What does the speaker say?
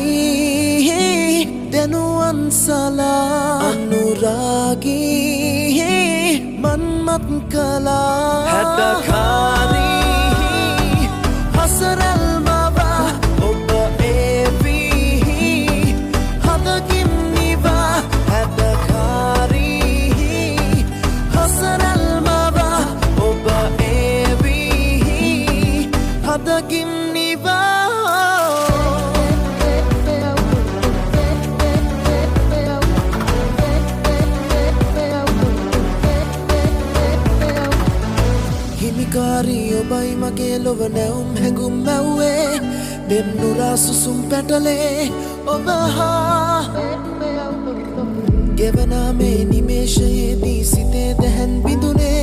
හැඩකාරී දෙනුවන් සලා අනුරාගී මන්මත් කලා හැඩකාරී හසරල් මවා ඔබ ඒවී හදකින් නිවා හැඩකාරී හසරල් මවා ඔබ ඒවී හදකින් නිවා හිමිකාරී ඔබයි මගේ ලොව නැවුම් හැඟුම් මැව්වේ දෙන්නුරා සුසුම් පැටලේ ඔබ හා ගෙවනා මේ නිමේෂයේදී සිතේ දැහැන් බිඳුනේ